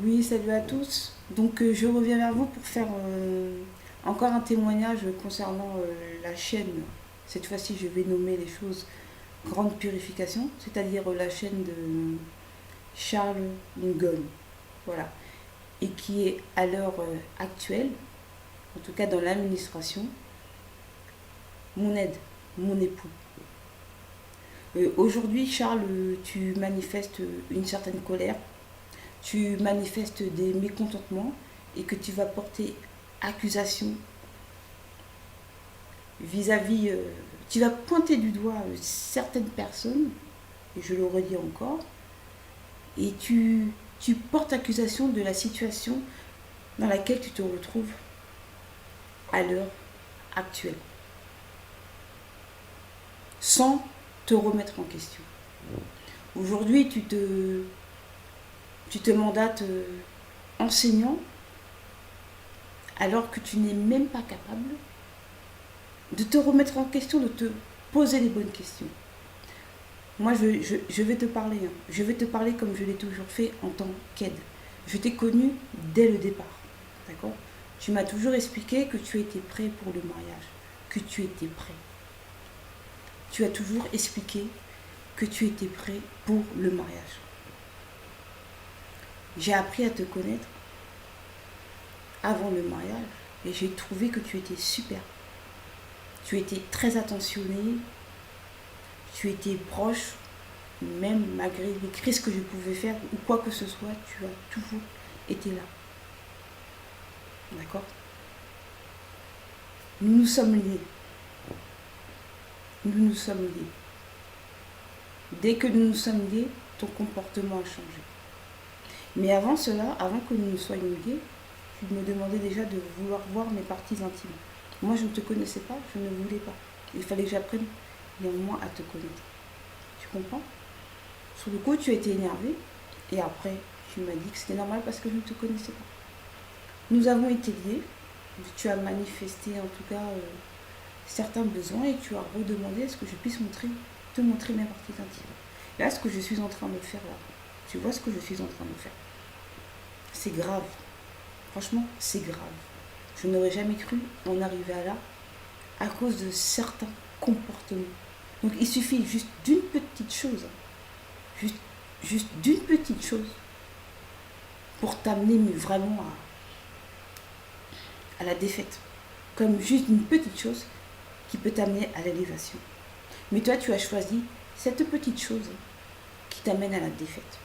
Oui, salut à tous. Donc, je reviens vers vous pour faire encore un témoignage concernant la chaîne. Cette fois-ci, je vais nommer les choses Grande Purification, c'est-à-dire la chaîne de Charles Ngon. Voilà. Et qui est à l'heure actuelle, en tout cas dans l'administration, mon aide, mon époux. Aujourd'hui, Charles, tu manifestes une certaine colère, tu manifestes des mécontentements et que tu vas porter accusation vis-à-vis, tu vas pointer du doigt certaines personnes, et je le redis encore, et tu portes accusation de la situation dans laquelle tu te retrouves à l'heure actuelle, sans te remettre en question. Aujourd'hui, tu te mandates enseignant alors que tu n'es même pas capable de te remettre en question, de te poser les bonnes questions. Moi, je vais te parler. Hein. Je vais te parler comme je l'ai toujours fait en tant qu'aide. Je t'ai connu dès le départ. D'accord? Tu m'as toujours expliqué que tu étais prêt pour le mariage. Que tu étais prêt. Tu as toujours expliqué que tu étais prêt pour le mariage. J'ai appris à te connaître avant le mariage et j'ai trouvé que tu étais super. Tu étais très attentionné, tu étais proche, même malgré les crises que je pouvais faire ou quoi que ce soit, tu as toujours été là. D'accord? Nous nous sommes liés. Nous nous sommes liés. Dès que nous nous sommes liés, ton comportement a changé. Mais avant cela, avant que nous ne soyons liés, tu me demandais déjà de vouloir voir mes parties intimes. Moi, je ne te connaissais pas, je ne voulais pas. Il fallait que j'apprenne néanmoins à te connaître. Tu comprends? Sur le coup, tu as été énervé et après, tu m'as dit que c'était normal parce que je ne te connaissais pas. Nous avons été liés. Tu as manifesté en tout cas certains besoins et tu as redemandé est-ce que je puisse te montrer mes parties intimes. Là, ce que je suis en train de faire là, tu vois ce que je suis en train de faire. C'est grave. Franchement, c'est grave. Je n'aurais jamais cru en arriver à là à cause de certains comportements. Donc il suffit juste d'une petite chose, juste d'une petite chose pour t'amener vraiment à la défaite. Comme juste une petite chose qui peut t'amener à l'élévation. Mais toi, tu as choisi cette petite chose qui t'amène à la défaite.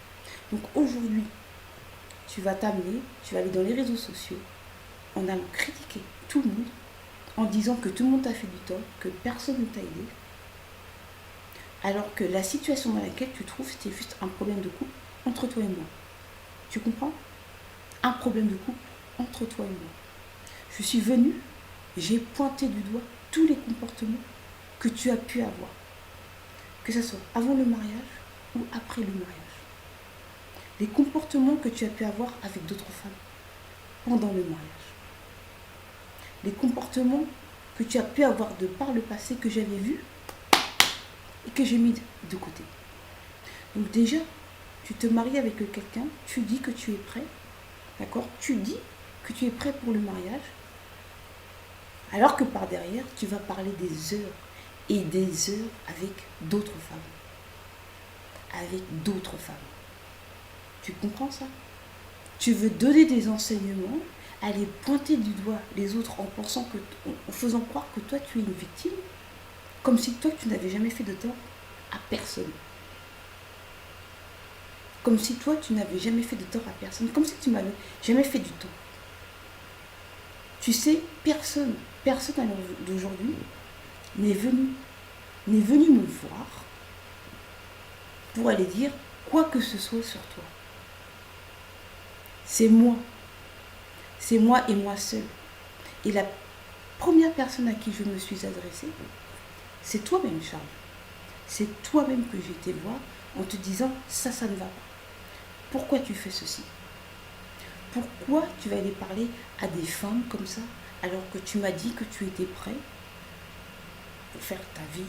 Donc aujourd'hui, tu vas aller dans les réseaux sociaux en allant critiquer tout le monde, en disant que tout le monde t'a fait du tort, que personne ne t'a aidé, alors que la situation dans laquelle tu te trouves, c'était juste un problème de couple entre toi et moi. Tu comprends? Un problème de couple entre toi et moi. Je suis venue, j'ai pointé du doigt tous les comportements que tu as pu avoir, que ce soit avant le mariage ou après le mariage. Les comportements que tu as pu avoir avec d'autres femmes pendant le mariage. Les comportements que tu as pu avoir de par le passé que j'avais vu et que j'ai mis de côté. Donc déjà, tu te maries avec quelqu'un, tu dis que tu es prêt, d'accord? Tu dis que tu es prêt pour le mariage, alors que par derrière, tu vas parler des heures et des heures avec d'autres femmes. Avec d'autres femmes. Tu comprends ça? Tu veux donner des enseignements, aller pointer du doigt les autres en faisant croire que toi tu es une victime, comme si toi tu n'avais jamais fait de tort à personne. Comme si toi tu n'avais jamais fait de tort à personne, comme si tu n'avais jamais fait du tort. Tu sais, personne à l'heure d'aujourd'hui n'est venu me voir pour aller dire quoi que ce soit sur toi. C'est moi et moi seul. Et la première personne à qui je me suis adressée, c'est toi-même, Charles. C'est toi-même que j'ai été voir en te disant ça ne va pas. Pourquoi tu fais ceci? Pourquoi tu vas aller parler à des femmes comme ça alors que tu m'as dit que tu étais prêt pour faire ta vie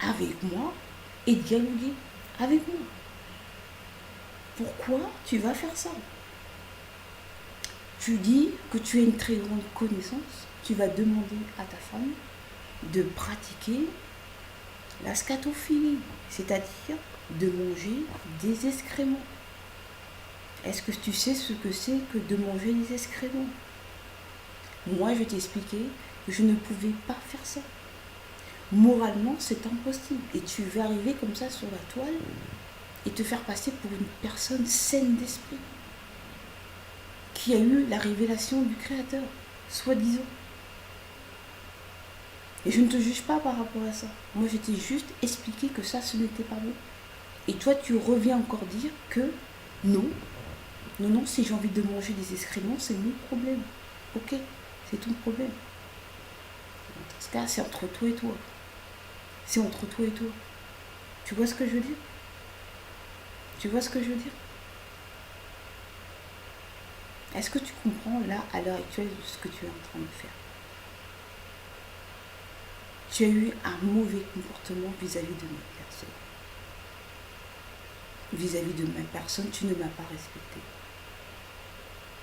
avec moi et dialoguer avec moi? Pourquoi tu vas faire ça? Tu dis que tu as une très grande connaissance, tu vas demander à ta femme de pratiquer la scatophilie, c'est-à-dire de manger des excréments. Est-ce que tu sais ce que c'est que de manger des excréments? Moi, je t'ai expliqué que je ne pouvais pas faire ça. Moralement, c'est impossible. Et tu vas arriver comme ça sur la toile et te faire passer pour une personne saine d'esprit, qui a eu la révélation du Créateur, soi-disant. Et je ne te juge pas par rapport à ça. Moi, je t'ai juste expliqué que ça, ce n'était pas bon. Et toi, tu reviens encore dire que non, non, si j'ai envie de manger des excréments, c'est mon problème. Ok, c'est ton problème. Dans ce cas, c'est entre toi et toi. C'est entre toi et toi. Tu vois ce que je veux dire? Tu vois ce que je veux dire? Est-ce que tu comprends là, à l'heure actuelle, ce que tu es en train de faire? Tu as eu un mauvais comportement vis-à-vis de ma personne. Vis-à-vis de ma personne, tu ne m'as pas respecté.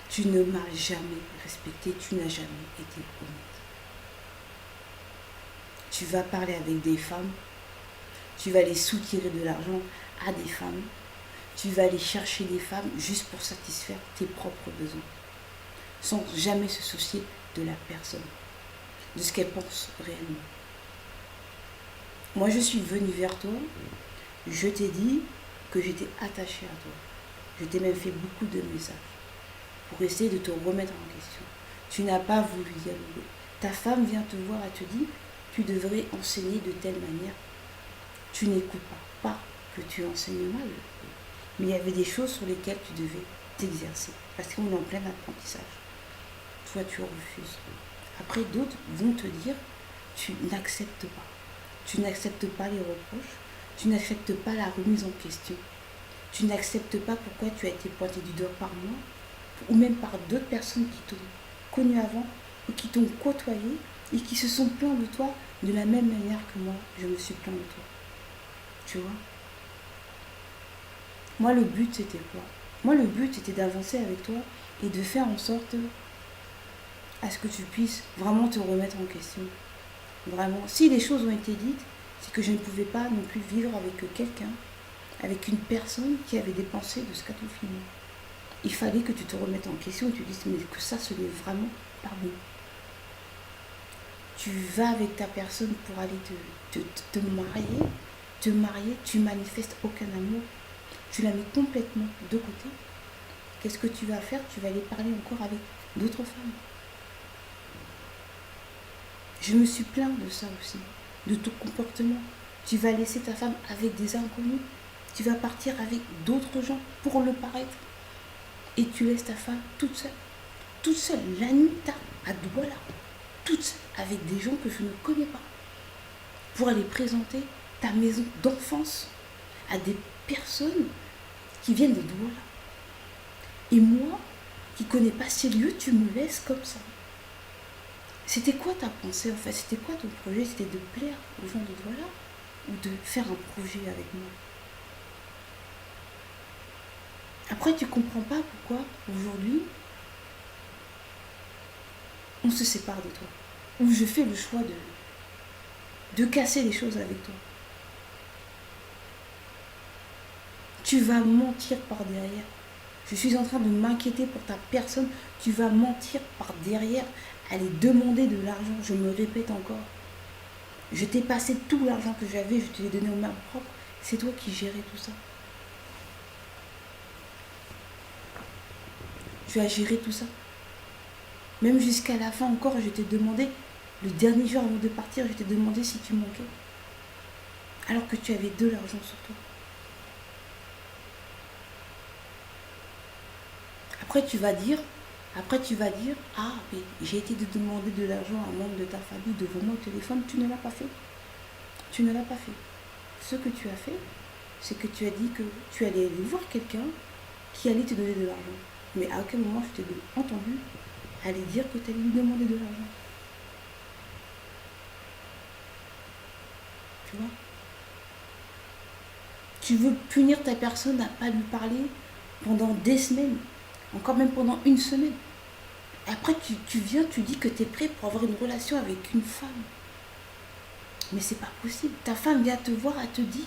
Tu ne m'as jamais respecté, tu n'as jamais été honnête. Tu vas parler avec des femmes, tu vas aller soutirer de l'argent à des femmes, tu vas aller chercher des femmes juste pour satisfaire tes propres besoins, sans jamais se soucier de la personne, de ce qu'elle pense réellement. Moi, je suis venue vers toi, je t'ai dit que j'étais attachée à toi. Je t'ai même fait beaucoup de messages pour essayer de te remettre en question. Tu n'as pas voulu dialoguer. Ta femme vient te voir et te dit, tu devrais enseigner de telle manière. Tu n'écoutes pas que tu enseignes mal, mais il y avait des choses sur lesquelles tu devais t'exercer, parce qu'on est en plein apprentissage. Toi, tu refuses. Après, d'autres vont te dire, tu n'acceptes pas. Tu n'acceptes pas les reproches, tu n'acceptes pas la remise en question. Tu n'acceptes pas pourquoi tu as été pointé du doigt par moi, ou même par d'autres personnes qui t'ont connu avant, ou qui t'ont côtoyé, et qui se sont plaints de toi de la même manière que moi, je me suis plaint de toi. Tu vois? Moi, le but, c'était quoi? Moi, le but, c'était d'avancer avec toi et de faire en sorte à ce que tu puisses vraiment te remettre en question. Vraiment. Si les choses ont été dites, c'est que je ne pouvais pas non plus vivre avec quelqu'un, avec une personne qui avait des pensées de scatophilie. Il fallait que tu te remettes en question et tu dises, mais que ça, ce n'est vraiment pas bon. Tu vas avec ta personne pour aller te marier, tu manifestes aucun amour, tu la mets complètement de côté. Qu'est-ce que tu vas faire? Tu vas aller parler encore avec d'autres femmes. Je me suis plaint de ça aussi, de ton comportement. Tu vas laisser ta femme avec des inconnus. Tu vas partir avec d'autres gens pour le paraître. Et tu laisses ta femme toute seule, la nuit tard, à Douala, toute seule, avec des gens que je ne connais pas, pour aller présenter ta maison d'enfance à des personnes qui viennent de Douala. Et moi, qui ne connais pas ces lieux, tu me laisses comme ça. C'était quoi ta pensée en fait? C'était quoi ton projet? C'était de plaire aux gens de Douala ou de faire un projet avec moi? Après, tu comprends pas pourquoi aujourd'hui on se sépare de toi. Ou je fais le choix de casser les choses avec toi. Tu vas mentir par derrière. Je suis en train de m'inquiéter pour ta personne. Tu vas mentir par derrière, aller demander de l'argent. Je me répète encore. Je t'ai passé tout l'argent que j'avais, je te l'ai donné aux mains propres. C'est toi qui gérais tout ça. Tu as géré tout ça. Même jusqu'à la fin encore, je t'ai demandé, le dernier jour avant de partir, je t'ai demandé si tu manquais. Alors que tu avais de l'argent sur toi. Après tu vas dire, ah mais j'ai été de demander de l'argent à un membre de ta famille devant moi au téléphone, tu ne l'as pas fait. Tu ne l'as pas fait. Ce que tu as fait, c'est que tu as dit que tu allais aller voir quelqu'un qui allait te donner de l'argent. Mais à aucun moment je t'ai entendu aller dire que tu allais lui demander de l'argent. Tu vois? Tu veux punir ta personne à ne pas lui parler pendant des semaines, encore même pendant une semaine. Après, tu viens, tu dis que tu es prêt pour avoir une relation avec une femme. Mais c'est pas possible. Ta femme vient te voir, elle te dit,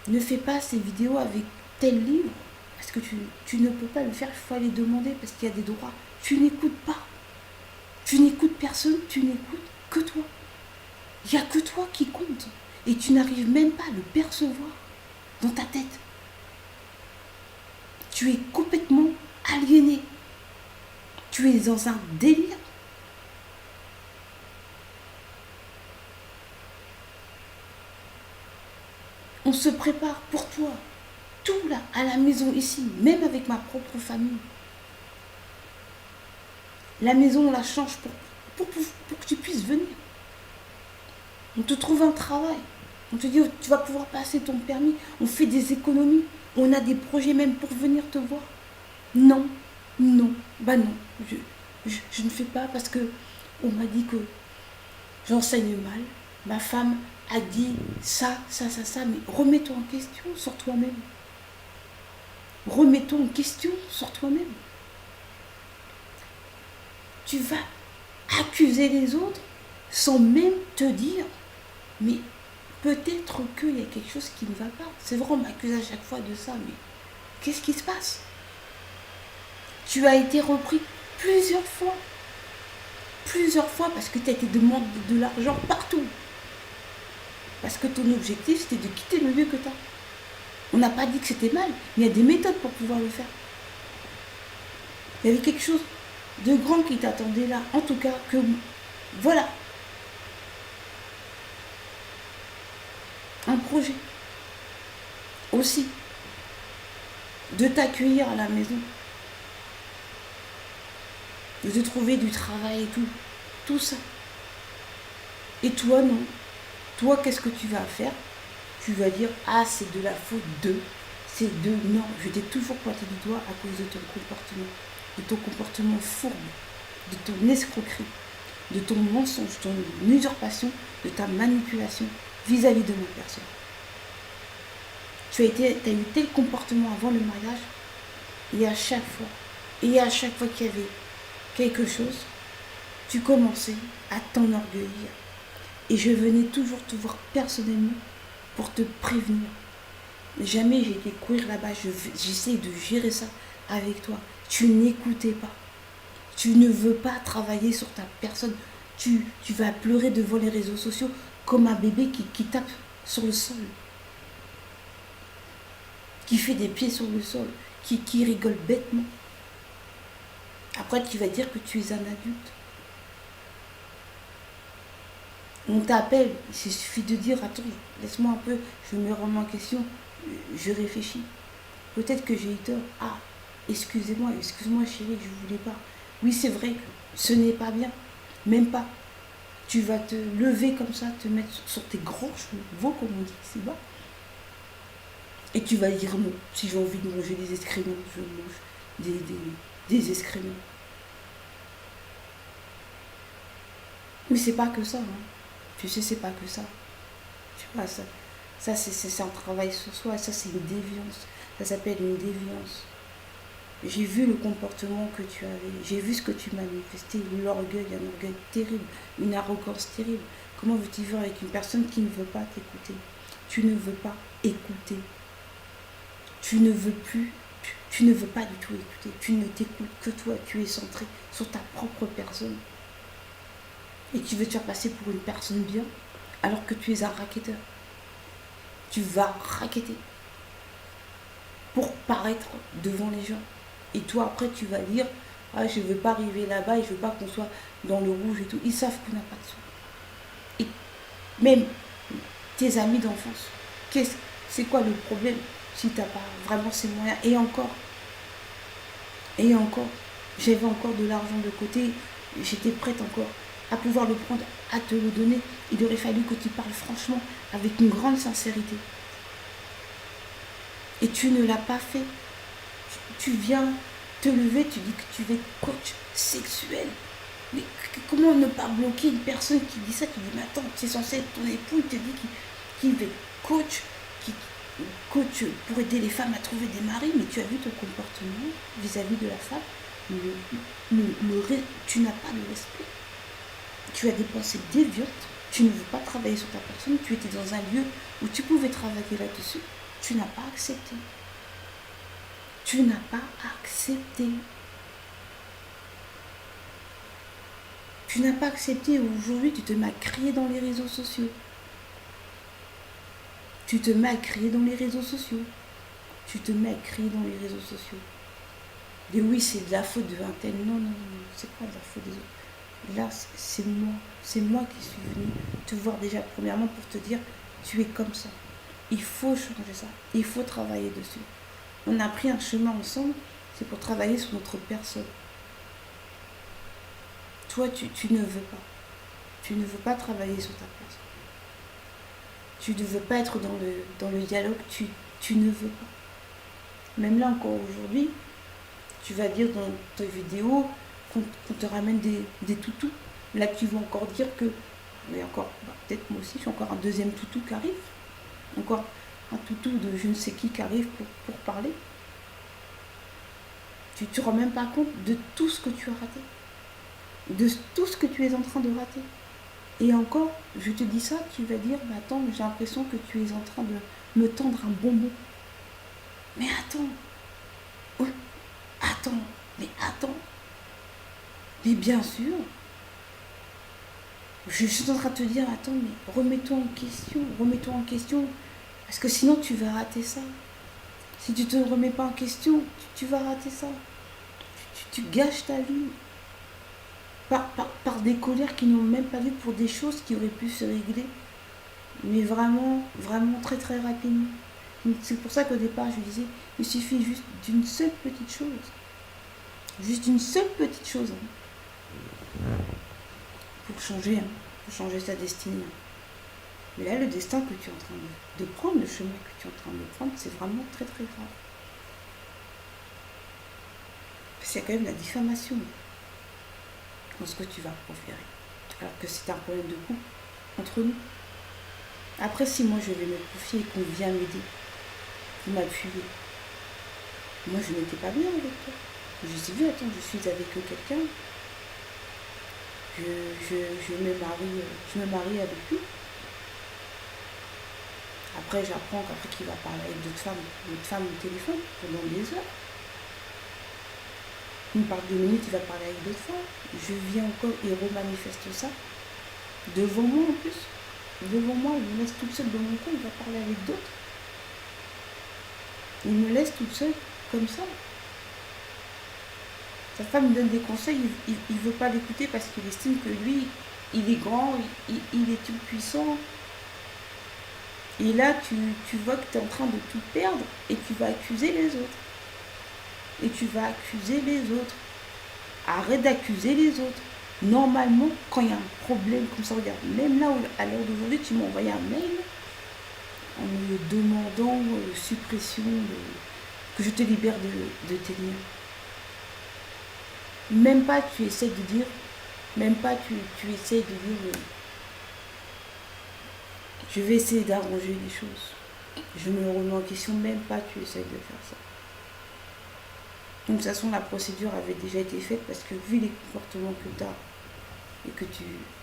ne fais pas ces vidéos avec tel livre, parce que tu ne peux pas le faire, il faut aller demander, parce qu'il y a des droits. Tu n'écoutes pas. Tu n'écoutes personne, tu n'écoutes que toi. Il n'y a que toi qui compte. Et tu n'arrives même pas à le percevoir dans ta tête. Tu es complètement aliéné. Tu es dans un délire. On se prépare pour toi. Tout là, à la maison ici, même avec ma propre famille. La maison, on la change pour que tu puisses venir. On te trouve un travail. On te dit, oh, tu vas pouvoir passer ton permis. On fait des économies. On a des projets même pour venir te voir. Non, non, bah non. Je ne fais pas parce que on m'a dit que j'enseigne mal. Ma femme a dit ça. Mais remets-toi en question sur toi-même. Remets-toi en question sur toi-même. Tu vas accuser les autres sans même te dire, mais peut-être qu'il y a quelque chose qui ne va pas. C'est vrai, on m'accuse à chaque fois de ça, mais qu'est-ce qui se passe? Tu as été repris plusieurs fois parce que tu as été demandé de l'argent partout. Parce que ton objectif, c'était de quitter le lieu que tu as. On n'a pas dit que c'était mal, mais il y a des méthodes pour pouvoir le faire. Il y avait quelque chose de grand qui t'attendait là. En tout cas, que voilà. Un projet. Aussi. De t'accueillir à la maison. De te trouver du travail et tout. Tout ça. Et toi, non. Toi, qu'est-ce que tu vas faire? Tu vas dire, ah, c'est de la faute de. C'est de. Non, je t'ai toujours pointé du doigt à cause de ton comportement. De ton comportement fourbe. De ton escroquerie. De ton mensonge, ton usurpation, de ta manipulation vis-à-vis de ma personne. Tu as eu tel comportement avant le mariage, et à chaque fois qu'il y avait quelque chose, tu commençais à t'enorgueillir. Et je venais toujours te voir personnellement pour te prévenir. Jamais j'ai été courir là-bas, j'essaie de gérer ça avec toi. Tu n'écoutais pas. Tu ne veux pas travailler sur ta personne. Tu vas pleurer devant les réseaux sociaux comme un bébé qui tape sur le sol. Qui fait des pieds sur le sol. Qui rigole bêtement. Après, tu vas dire que tu es un adulte. On t'appelle, il suffit de dire, attends, laisse-moi un peu, je me remets en question, je réfléchis. Peut-être que j'ai eu tort. Ah, excusez-moi chérie, je ne voulais pas. Oui, c'est vrai que ce n'est pas bien. Même pas. Tu vas te lever comme ça, te mettre sur tes grands cheveux, comme on dit, c'est bas. Et tu vas dire non. Si j'ai envie de manger des excréments, je mange des excréments. Mais c'est pas que ça. Hein. Tu sais, c'est pas que ça. Tu vois, ça c'est un travail sur soi. Ça, c'est une déviance. Ça s'appelle une déviance. J'ai vu le comportement que tu avais. J'ai vu ce que tu manifestais. L'orgueil, un orgueil terrible. Une arrogance terrible. Comment veux-tu vivre avec une personne qui ne veut pas t'écouter? Tu ne veux pas écouter. Tu ne veux plus. Tu ne veux pas du tout écouter. Tu ne t'écoutes que toi. Tu es centré sur ta propre personne. Et tu veux te faire passer pour une personne bien, alors que tu es un racketteur. Tu vas racketter pour paraître devant les gens. Et toi, après, tu vas dire, ah, je ne veux pas arriver là-bas et je ne veux pas qu'on soit dans le rouge et tout. Ils savent qu'on n'a pas de sous. Et même tes amis d'enfance, c'est quoi le problème si tu n'as pas vraiment ces moyens? Et encore, j'avais encore de l'argent de côté, j'étais prête encore à pouvoir le prendre, à te le donner. Il aurait fallu que tu parles franchement, avec une grande sincérité. Et tu ne l'as pas fait. Tu viens te lever, tu dis que tu es coach sexuel. Mais comment ne pas bloquer une personne qui dit ça? Tu dis, mais attends, c'est censé être ton époux, il te dit qu'il veut coach, coach pour aider les femmes à trouver des maris, mais tu as vu ton comportement vis-à-vis de la femme. Tu n'as pas de respect. Tu as des pensées déviantes. Tu ne veux pas travailler sur ta personne. Tu étais dans un lieu où tu pouvais travailler là-dessus. Tu n'as pas accepté. Tu n'as pas accepté. Tu n'as pas accepté. Aujourd'hui, tu te mets à crier dans les réseaux sociaux. Tu te mets à crier dans les réseaux sociaux. Tu te mets à crier dans les réseaux sociaux. Et oui, c'est de la faute de un tel. Non, non, non, c'est pas de la faute des autres. Là, c'est moi. C'est moi qui suis venue te voir déjà premièrement pour te dire, tu es comme ça. Il faut changer ça. Il faut travailler dessus. On a pris un chemin ensemble, c'est pour travailler sur notre personne. Toi, tu ne veux pas. Tu ne veux pas travailler sur ta personne. Tu ne veux pas être dans le dialogue, tu ne veux pas. Même là encore aujourd'hui, tu vas dire dans ta vidéo qu'on te ramène des toutous. Là, tu vas encore dire que, mais encore, peut-être moi aussi, j'ai encore un deuxième toutou qui arrive. Encore un toutou de je ne sais qui arrive pour parler. Tu ne te rends même pas compte de tout ce que tu as raté. De tout ce que tu es en train de rater. Et encore, je te dis ça, tu vas dire, mais attends, j'ai l'impression que tu es en train de me tendre un bonbon. Mais attends. Oh, attends. Mais attends. Mais bien sûr. Je suis en train de te dire, attends, mais remets-toi en question. Remets-toi en question. Parce que sinon, tu vas rater ça. Si tu ne te remets pas en question, tu vas rater ça. Tu gâches ta vie. Par des colères qui n'ont même pas vu pour des choses qui auraient pu se régler. Mais vraiment, vraiment très très rapidement. C'est pour ça qu'au départ, je disais, il suffit juste d'une seule petite chose. Juste d'une seule petite chose. Pour changer sa destinée. Mais là, le destin que tu es en train de prendre, le chemin que tu es en train de prendre, c'est vraiment très très grave. Parce qu'il y a quand même la diffamation dans ce que tu vas proférer. Alors que c'est un problème de couple entre nous. Après, si moi je vais me confier et qu'on vient m'aider, vous m'appuyez, moi je n'étais pas bien avec toi. Je me suis dit, attends, je suis avec quelqu'un, je me marie avec lui. Après, j'apprends qu'après qu'il va parler avec d'autres femmes au téléphone pendant des heures. Il me parle 2 minutes, il va parler avec d'autres femmes. Je viens encore et remanifeste ça. Devant moi en plus. Devant moi, il me laisse toute seule dans mon coin, il va parler avec d'autres. Il me laisse toute seule comme ça. Sa femme me donne des conseils, il ne veut pas l'écouter parce qu'il estime que lui, il est grand, il est tout puissant. Et là, tu vois que tu es en train de tout perdre et tu vas accuser les autres. Et tu vas accuser les autres. Arrête d'accuser les autres. Normalement, quand il y a un problème comme ça, regarde, même là, à l'heure d'aujourd'hui, tu m'as envoyé un mail en me demandant suppression, que je te libère de tes liens. Même pas tu essaies de dire, même pas tu essaies de dire, je vais essayer d'arranger les choses. Je me remets en question, même pas tu essaies de faire ça. Donc de toute façon, la procédure avait déjà été faite parce que vu les comportements que tu as et que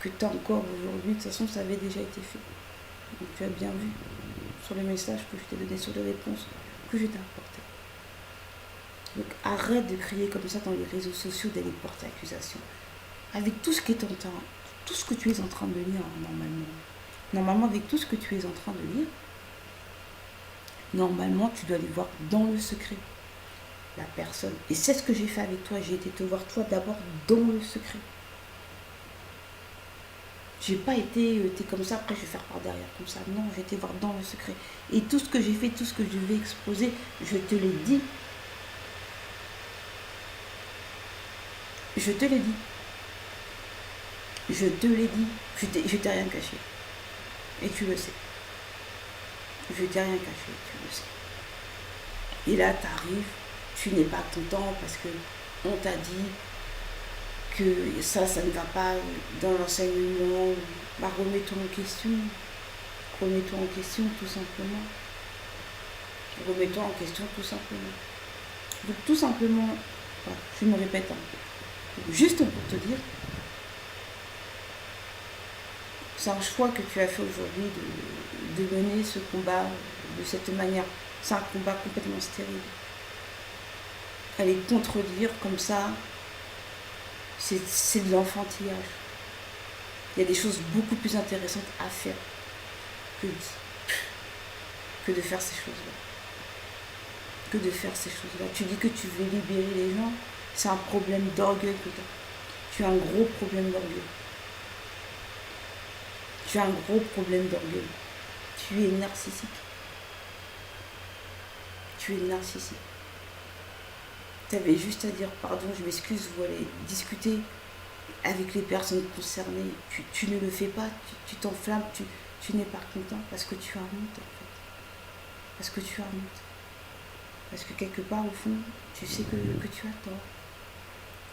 tu as encore aujourd'hui, de toute façon, ça avait déjà été fait. Donc tu as bien vu sur les messages que je t'ai donné, sur les réponses que je t'ai apportées. Donc arrête de crier comme ça dans les réseaux sociaux, d'aller porter accusation. Avec tout ce qui est en train, tout ce que tu es en train de lire normalement. Normalement, avec tout ce que tu es en train de lire, normalement, tu dois aller voir dans le secret la personne. Et c'est ce que j'ai fait avec toi. J'ai été te voir toi d'abord dans le secret. J'ai pas été, t'es comme ça, après je vais faire par derrière, comme ça. Non, j'ai été voir dans le secret. Et tout ce que j'ai fait, tout ce que je vais exposer, je te l'ai dit. Je te l'ai dit. Je te l'ai dit. Je t'ai rien caché. Et tu le sais. Je t'ai rien caché, tu le sais. Et là, t'arrives, tu n'es pas content parce que on t'a dit que ça ne va pas dans l'enseignement. Bah, remets-toi en question. Remets-toi en question, tout simplement. Remets-toi en question, tout simplement. Donc, tout simplement, Voilà, je me répète. Juste pour te dire, c'est un choix que tu as fait aujourd'hui de mener ce combat de cette manière. C'est un combat complètement stérile. Aller contredire comme ça, c'est de l'enfantillage. Il y a des choses beaucoup plus intéressantes à faire que de faire ces choses-là. Tu dis que tu veux libérer les gens, c'est un problème d'orgueil que tu as. Tu as un gros problème d'orgueil. Tu as un gros problème d'orgueil. Tu es narcissique. Tu avais juste à dire pardon, je m'excuse, vous allez discuter avec les personnes concernées. Tu ne le fais pas, tu t'enflammes, tu n'es pas content parce que tu as honte en fait. Parce que tu as honte. Parce que quelque part au fond, tu sais que tu as tort.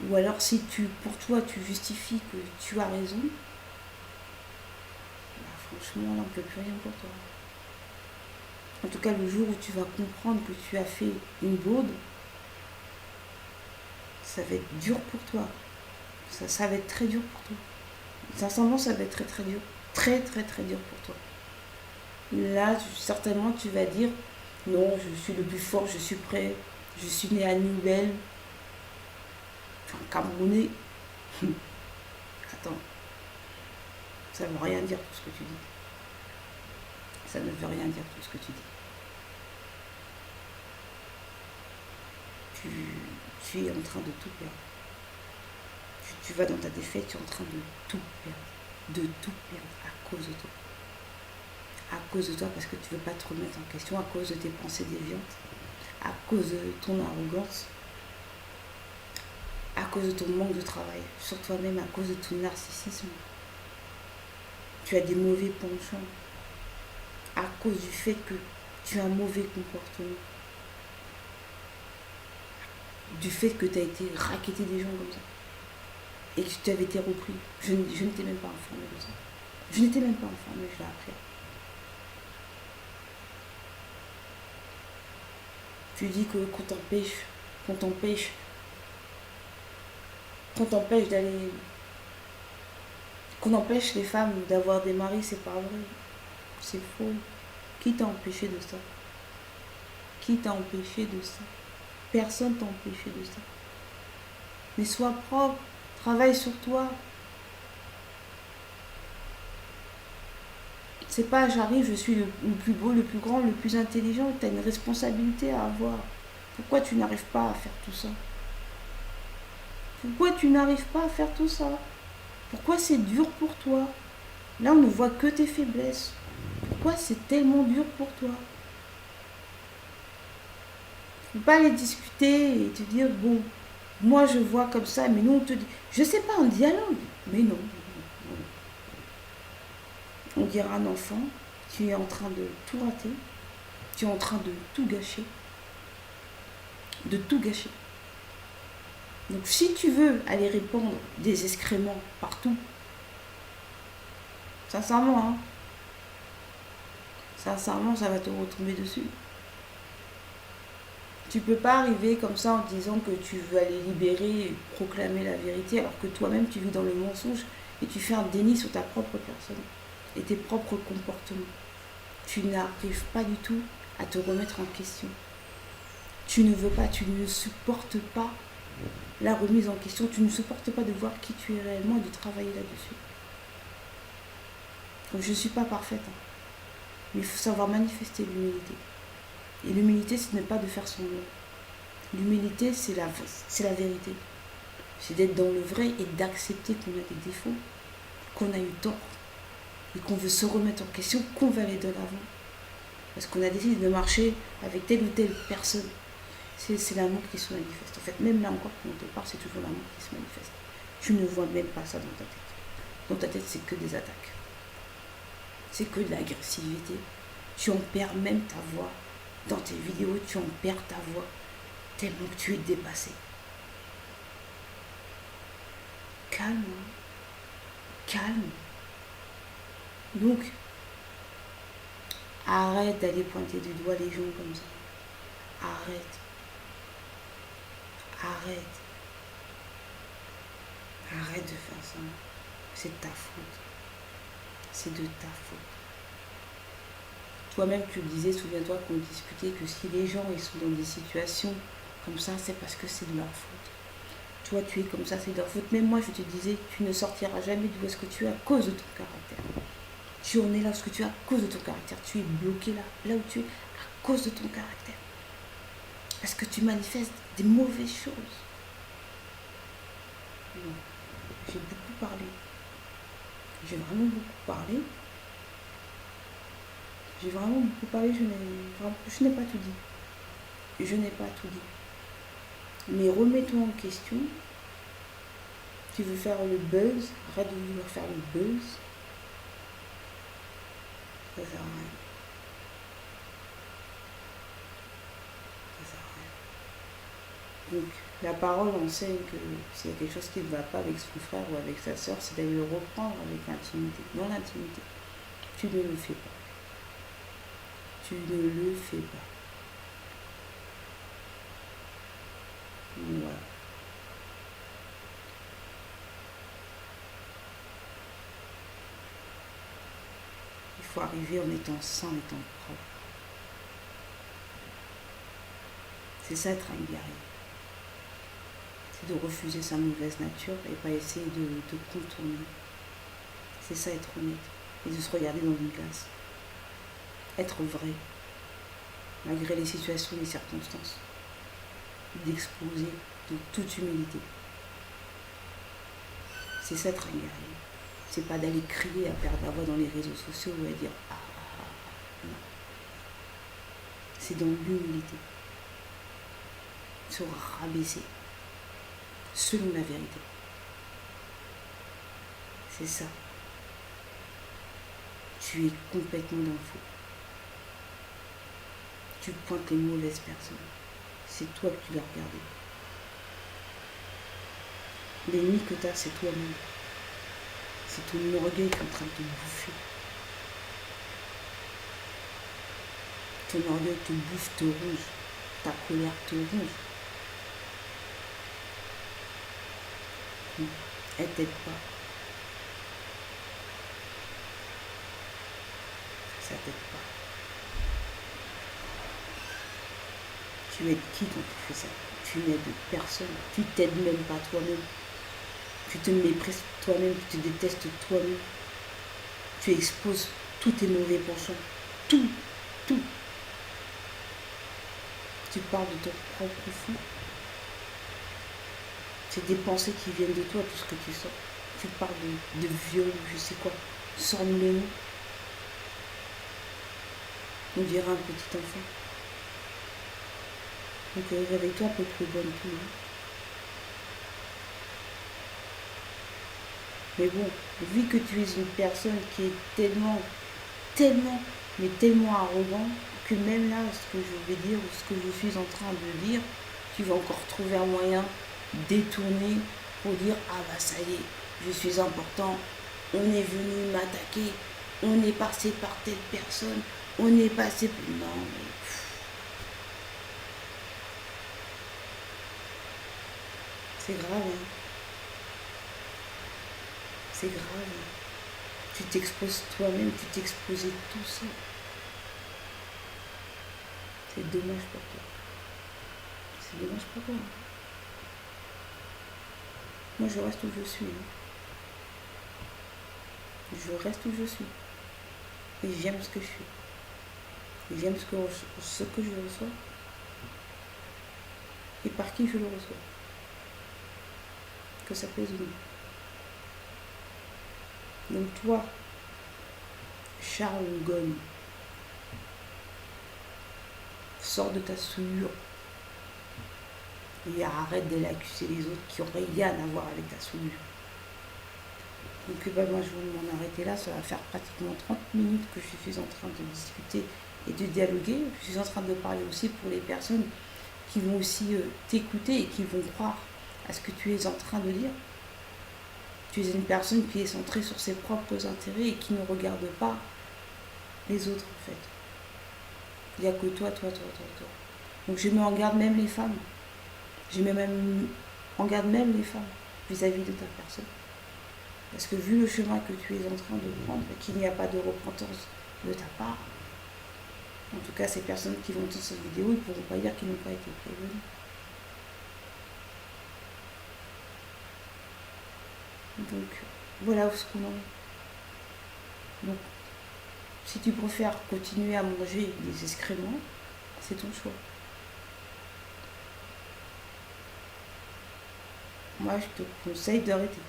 Ou alors si pour toi tu justifies que tu as raison, franchement là on ne peut plus rien pour toi. En tout cas le jour où tu vas comprendre que tu as fait une baude, ça va être dur pour toi. Ça va être très dur pour toi. Sincèrement, ça va être très très dur. Très très très dur pour toi. Là, certainement, tu vas dire non, je suis le plus fort, je suis prêt, je suis né à Nouvelle. Enfin, Camerounais. Attends. Ça ne veut rien dire tout ce que tu dis. Ça ne veut rien dire tout ce que tu dis. Tu es en train de tout perdre. Tu vas dans ta défaite, tu es en train de tout perdre. De tout perdre à cause de toi. À cause de toi parce que tu ne veux pas te remettre en question, à cause de tes pensées déviantes, à cause de ton arrogance, à cause de ton manque de travail sur toi-même, à cause de ton narcissisme. Tu as des mauvais penchants à cause du fait que tu as un mauvais comportement, du fait que tu as été racketté des gens comme ça et que tu avais été repris. Je ne t'ai même pas informé de ça. Je n'étais même pas informé, je l'ai appris. Tu dis que qu'on t'empêche d'aller, qu'on empêche les femmes d'avoir des maris, c'est pas vrai. C'est faux. Qui t'a empêché de ça? Qui t'a empêché de ça? Personne t'a empêché de ça. Mais sois propre, travaille sur toi. C'est pas j'arrive, je suis le plus beau, le plus grand, le plus intelligent. Tu as une responsabilité à avoir. Pourquoi tu n'arrives pas à faire tout ça? Pourquoi tu n'arrives pas à faire tout ça? Pourquoi c'est dur pour toi? Là, on ne voit que tes faiblesses. Pourquoi c'est tellement dur pour toi? Faut pas les discuter et te dire, bon, moi je vois comme ça, mais nous on te dit, je sais pas, un dialogue. Mais non. On dira à un enfant, tu es en train de tout rater, tu es en train de tout gâcher. De tout gâcher. Donc si tu veux aller répandre des excréments partout, sincèrement, ça va te retomber dessus. Tu peux pas arriver comme ça en disant que tu veux aller libérer et proclamer la vérité alors que toi-même tu vis dans le mensonge et tu fais un déni sur ta propre personne et tes propres comportements. Tu n'arrives pas du tout à te remettre en question. Tu ne veux pas, tu ne supportes pas la remise en question, tu ne supportes pas de voir qui tu es réellement et de travailler là-dessus. Donc je ne suis pas parfaite, mais il faut savoir manifester l'humilité. Et l'humilité, ce n'est pas de faire semblant. L'humilité, c'est la vérité. C'est d'être dans le vrai et d'accepter qu'on a des défauts, qu'on a eu tort, et qu'on veut se remettre en question, qu'on va aller de l'avant. Parce qu'on a décidé de marcher avec telle ou telle personne. C'est l'amour qui se manifeste. En fait, même là encore, quand on te parle, c'est toujours l'amour qui se manifeste. Tu ne vois même pas ça dans ta tête. Dans ta tête, c'est que des attaques. C'est que de l'agressivité. Tu en perds même ta voix. Dans tes vidéos, tu en perds ta voix. Tellement que tu es dépassé. Calme. Calme. Donc, arrête d'aller pointer du doigt les gens comme ça. Arrête. Arrête. Arrête de faire ça. C'est de ta faute. C'est de ta faute. Toi-même, tu le disais, souviens-toi qu'on discutait que si les gens ils sont dans des situations comme ça, c'est parce que c'est de leur faute. Toi, tu es comme ça, c'est de leur faute. Même moi, je te disais, tu ne sortiras jamais d'où est-ce que tu es à cause de ton caractère. Tu en es là parce que tu es à cause de ton caractère. Tu es bloqué là où tu es à cause de ton caractère. Parce que tu manifestes des mauvaises choses. Non. J'ai beaucoup parlé. J'ai vraiment beaucoup parlé. J'ai vraiment beaucoup parlé. Je n'ai pas tout dit. Je n'ai pas tout dit. Mais remets-toi en question. Tu veux faire le buzz. Arrête de vouloir faire le buzz. Ça sert à rien. Ça sert à rien. Donc, la parole enseigne que s'il y a quelque chose qui ne va pas avec son frère ou avec sa soeur, c'est d'aller le reprendre avec l'intimité. Dans l'intimité, tu ne le fais pas. Tu ne le fais pas. Voilà. Il faut arriver en étant sain, en étant propre. C'est ça être un guerrier. C'est de refuser sa mauvaise nature et pas essayer de contourner. C'est ça être honnête. Et de se regarder dans une glace. Être vrai. Malgré les situations et les circonstances. D'exposer de toute humilité. C'est ça être un guerrier. C'est pas d'aller crier à perdre la voix dans les réseaux sociaux ou à dire ah, non. C'est dans l'humilité. Se rabaisser. Selon la vérité. C'est ça. Tu es complètement dans le faux. Tu pointes les mauvaises personnes. C'est toi que tu dois regarder. L'ennemi que tu as, c'est toi-même. C'est ton orgueil qui est en train de te bouffer. Ton orgueil te bouffe, te ronge. Ta colère te ronge. Elle t'aide pas. Ça t'aide pas. Tu aides qui quand tu fais ça? Tu n'aides personne. Tu t'aides même pas toi-même. Tu te méprises toi-même, tu te détestes toi-même. Tu exposes tous tes mauvais penchants. Tout. Tu parles de ton propre fou. C'est des pensées qui viennent de toi, tout ce que tu sens. Tu parles de viol, je sais quoi. Sors-nous les mots. On dirait un petit enfant. Donc réveille-toi à peu près bonne tout. Mais bon, vu que tu es une personne qui est tellement arrogante, que même là, ce que je vais dire ou ce que je suis en train de dire, tu vas encore trouver un moyen détourné pour dire ah bah ça y est, je suis important, on est venu m'attaquer, on est passé par telle personne, on est passé par... Non mais... C'est grave, hein. C'est grave. Tu t'exposes toi-même, tu t'exposais tout ça. C'est dommage pour toi. C'est dommage pour toi. Moi, je reste où je suis. Je reste où je suis. Et j'aime ce que je suis. Et j'aime ce que je reçois. Et par qui je le reçois. Que ça plaise ou non. Donc toi, Charles Gomme, sors de ta souillure et arrête d'aller accuser les autres qui n'ont rien à voir avec ta souillure. Donc moi je vais m'en arrêter là, ça va faire pratiquement 30 minutes que je suis en train de discuter et de dialoguer. Je suis en train de parler aussi pour les personnes qui vont aussi t'écouter et qui vont croire à ce que tu es en train de dire. Tu es une personne qui est centrée sur ses propres intérêts et qui ne regarde pas les autres en fait. Il n'y a que toi. Donc je mets en garde même les femmes. Je mets même en garde même les femmes vis-à-vis de ta personne. Parce que vu le chemin que tu es en train de prendre, et qu'il n'y a pas de repentance de ta part, en tout cas ces personnes qui vont entendre cette vidéo, ils ne pourront pas dire qu'ils n'ont pas été prévenus. Donc voilà où ce qu'on en est. Donc si tu préfères continuer à manger des excréments, c'est ton choix. Moi je te conseille d'arrêter.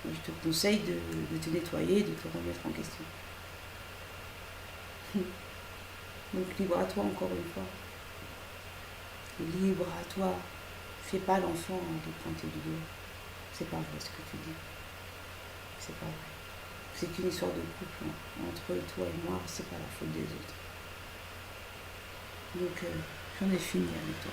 Je te conseille de te nettoyer, de te remettre en question. Donc libre à toi encore une fois. Libre à toi. Fais pas l'enfant de pointer du doigt. C'est pas vrai ce que tu dis. C'est pas vrai. C'est qu'une histoire de couple entre toi et moi, c'est pas la faute des autres. Donc j'en ai fini avec toi.